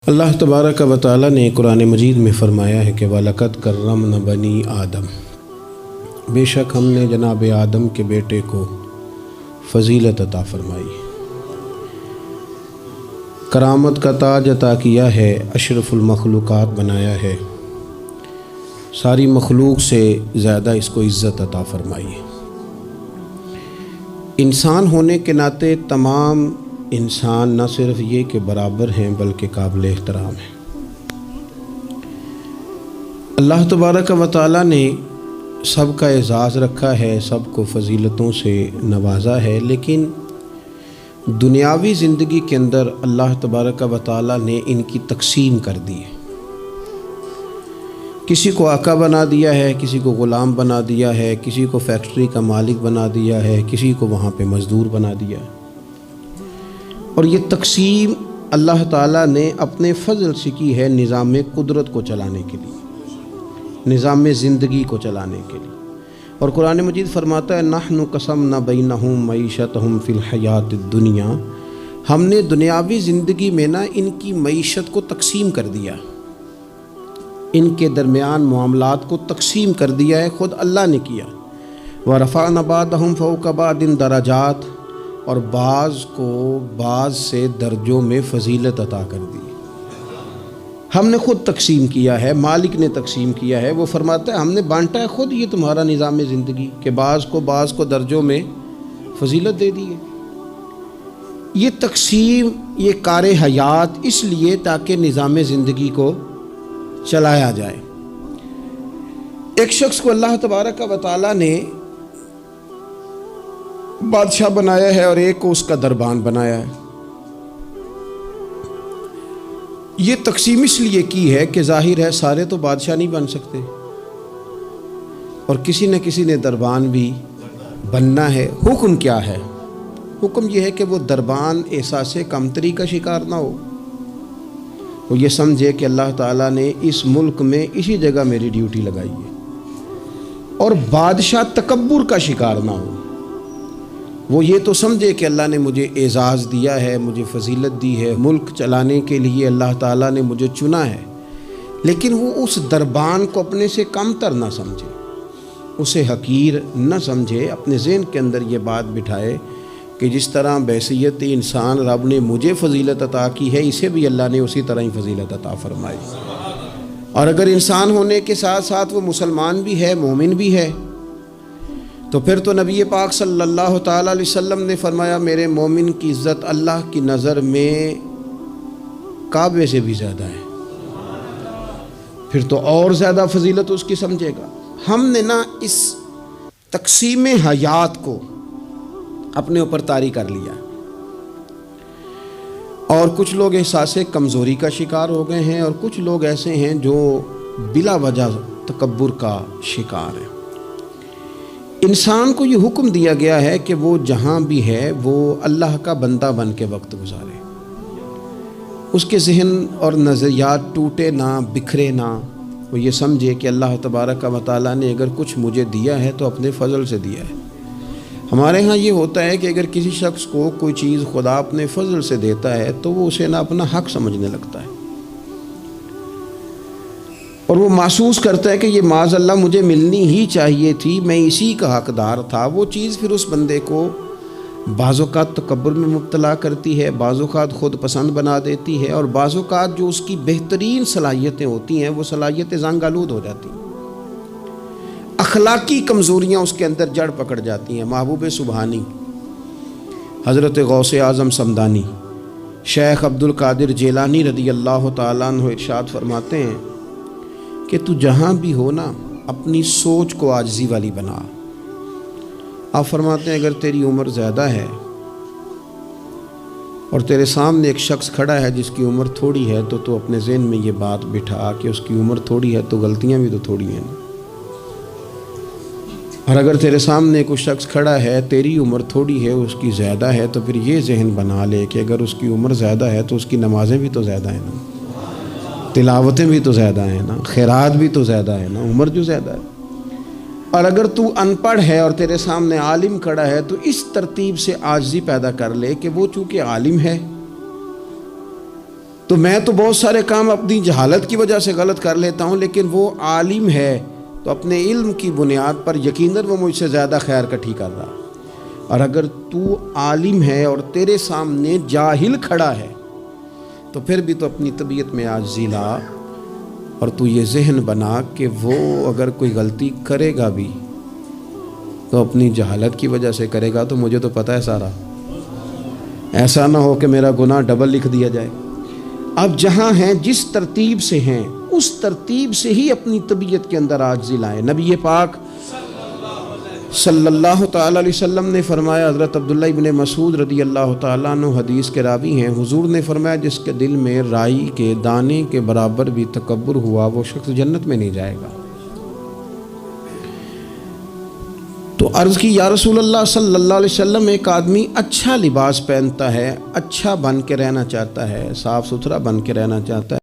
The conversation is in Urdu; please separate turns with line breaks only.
اللہ تبارک و تعالی نے قرآن مجید میں فرمایا ہے کہ وَلَقَدْ كَرَّمْنَا بَنِي آدم، بے شک ہم نے جناب آدم کے بیٹے کو فضیلت عطا فرمائی، کرامت کا تاج عطا کیا ہے، اشرف المخلوقات بنایا ہے، ساری مخلوق سے زیادہ اس کو عزت عطا فرمائی ہے۔ انسان ہونے کے ناطے تمام انسان نہ صرف یہ کہ برابر ہیں بلکہ قابل احترام ہیں۔ اللہ تبارک و تعالی نے سب کا اعزاز رکھا ہے، سب کو فضیلتوں سے نوازا ہے، لیکن دنیاوی زندگی کے اندر اللہ تبارک و تعالی نے ان کی تقسیم کر دی ہے۔ کسی کو آقا بنا دیا ہے، کسی کو غلام بنا دیا ہے، کسی کو فیکٹری کا مالک بنا دیا ہے، کسی کو وہاں پہ مزدور بنا دیا ہے۔ اور یہ تقسیم اللہ تعالیٰ نے اپنے فضل سے کی ہے نظام قدرت کو چلانے کے لیے، نظام زندگی کو چلانے کے لیے۔ اور قرآن مجید فرماتا ہے نحن قسمنا بینہم معیشتہم فی الحیات الدنیا، ہم نے دنیاوی زندگی میں ان کی معیشت کو تقسیم کر دیا، ان کے درمیان معاملات کو تقسیم کر دیا ہے، خود اللہ نے کیا۔ وَرَفَعْنَا بَعْضَهُمْ فَوْقَ بَعْضٍ دَرَجَاتٍ، اور بعض کو بعض سے درجوں میں فضیلت عطا کر دی۔ ہم نے خود تقسیم کیا ہے، مالک نے تقسیم کیا ہے۔ وہ فرماتا ہے ہم نے بانٹا ہے خود، یہ تمہارا نظام زندگی کہ بعض کو درجوں میں فضیلت دے دی ہے۔ یہ تقسیم، یہ کار حیات اس لیے تاکہ نظام زندگی کو چلایا جائے۔ ایک شخص کو اللہ تبارک و تعالی نے بادشاہ بنایا ہے اور ایک کو اس کا دربان بنایا ہے۔ یہ تقسیم اس لیے کی ہے کہ ظاہر ہے سارے تو بادشاہ نہیں بن سکتے، اور کسی نہ کسی نے دربان بھی بننا ہے۔ حکم کیا ہے؟ حکم یہ ہے کہ وہ دربان احساس کمتری کا شکار نہ ہو، وہ یہ سمجھے کہ اللہ تعالیٰ نے اس ملک میں اسی جگہ میری ڈیوٹی لگائی ہے، اور بادشاہ تکبر کا شکار نہ ہو، وہ یہ تو سمجھے کہ اللہ نے مجھے اعزاز دیا ہے، مجھے فضیلت دی ہے، ملک چلانے کے لیے اللہ تعالیٰ نے مجھے چنا ہے، لیکن وہ اس دربان کو اپنے سے کم تر نہ سمجھے، اسے حقیر نہ سمجھے، اپنے ذہن کے اندر یہ بات بٹھائے کہ جس طرح بحیثیت انسان رب نے مجھے فضیلت عطا کی ہے، اسے بھی اللہ نے اسی طرح ہی فضیلت عطا فرمائی۔ اور اگر انسان ہونے کے ساتھ ساتھ وہ مسلمان بھی ہے، مومن بھی ہے، تو پھر تو نبی پاک صلی اللہ تعالیٰ علیہ وسلم نے فرمایا میرے مومن کی عزت اللہ کی نظر میں کعبے سے بھی زیادہ ہے، پھر تو اور زیادہ فضیلت اس کی سمجھے گا۔ ہم نے اس تقسیم حیات کو اپنے اوپر طاری کر لیا، اور کچھ لوگ احساس کمزوری کا شکار ہو گئے ہیں، اور کچھ لوگ ایسے ہیں جو بلا وجہ تکبر کا شکار ہیں۔ انسان کو یہ حکم دیا گیا ہے کہ وہ جہاں بھی ہے وہ اللہ کا بندہ بن کے وقت گزارے، اس کے ذہن اور نظریات ٹوٹے نہ، بکھرے نہ، وہ یہ سمجھے کہ اللہ تبارک و تعالیٰ نے اگر کچھ مجھے دیا ہے تو اپنے فضل سے دیا ہے۔ ہمارے ہاں یہ ہوتا ہے کہ اگر کسی شخص کو کوئی چیز خدا اپنے فضل سے دیتا ہے تو وہ اسے نہ اپنا حق سمجھنے لگتا ہے، اور وہ محسوس کرتا ہے کہ یہ معاذ اللہ مجھے ملنی ہی چاہیے تھی، میں اسی کا حقدار تھا۔ وہ چیز پھر اس بندے کو بعض اوقات تکبر میں مبتلا کرتی ہے، بعض اوقات خود پسند بنا دیتی ہے، اور بعض اوقات جو اس کی بہترین صلاحیتیں ہوتی ہیں وہ صلاحیتیں زنگ آلود ہو جاتی ہیں، اخلاقی کمزوریاں اس کے اندر جڑ پکڑ جاتی ہیں۔ محبوب سبحانی حضرت غوث اعظم صمدانی شیخ عبد القادر جیلانی رضی اللہ تعالیٰ عنہ ارشاد فرماتے ہیں کہ تو جہاں بھی ہو نا اپنی سوچ کو عاجزی والی بنا۔ آپ فرماتے ہیں اگر تیری عمر زیادہ ہے اور تیرے سامنے ایک شخص کھڑا ہے جس کی عمر تھوڑی ہے، تو تو اپنے ذہن میں یہ بات بٹھا کہ اس کی عمر تھوڑی ہے تو غلطیاں بھی تو تھوڑی ہیں نا۔ اور اگر تیرے سامنے کوئی شخص کھڑا ہے، تیری عمر تھوڑی ہے، اس کی زیادہ ہے، تو پھر یہ ذہن بنا لے کہ اگر اس کی عمر زیادہ ہے تو اس کی نمازیں بھی تو زیادہ ہیں نا، تلاوتیں بھی تو زیادہ ہیں نا، خیرات بھی تو زیادہ ہے نا، عمر جو زیادہ ہے۔ اور اگر تو ان پڑھ ہے اور تیرے سامنے عالم کھڑا ہے تو اس ترتیب سے عاجزی پیدا کر لے کہ وہ چونکہ عالم ہے تو میں تو بہت سارے کام اپنی جہالت کی وجہ سے غلط کر لیتا ہوں، لیکن وہ عالم ہے تو اپنے علم کی بنیاد پر یقیناً وہ مجھ سے زیادہ خیر کٹھی کر رہا۔ اور اگر تو عالم ہے اور تیرے سامنے جاہل کھڑا ہے تو پھر بھی تو اپنی طبیعت میں عاجزی لا، اور تو یہ ذہن بنا کہ وہ اگر کوئی غلطی کرے گا بھی تو اپنی جہالت کی وجہ سے کرے گا، تو مجھے تو پتہ ہے سارا، ایسا نہ ہو کہ میرا گناہ ڈبل لکھ دیا جائے۔ اب جہاں ہیں جس ترتیب سے ہیں اس ترتیب سے ہی اپنی طبیعت کے اندر عاجزی لائیں۔ نبی پاک صلی اللہ تعالی علیہ وسلم نے فرمایا، حضرت عبداللہ ابن مسعود رضی اللہ تعالیٰ عنہ حدیث کے راوی ہیں، حضور نے فرمایا جس کے دل میں رائی کے دانے کے برابر بھی تکبر ہوا وہ شخص جنت میں نہیں جائے گا۔ تو عرض کی یا رسول اللہ صلی اللہ علیہ وسلم، ایک آدمی اچھا لباس پہنتا ہے، اچھا بن کے رہنا چاہتا ہے، صاف ستھرا بن کے رہنا چاہتا ہے،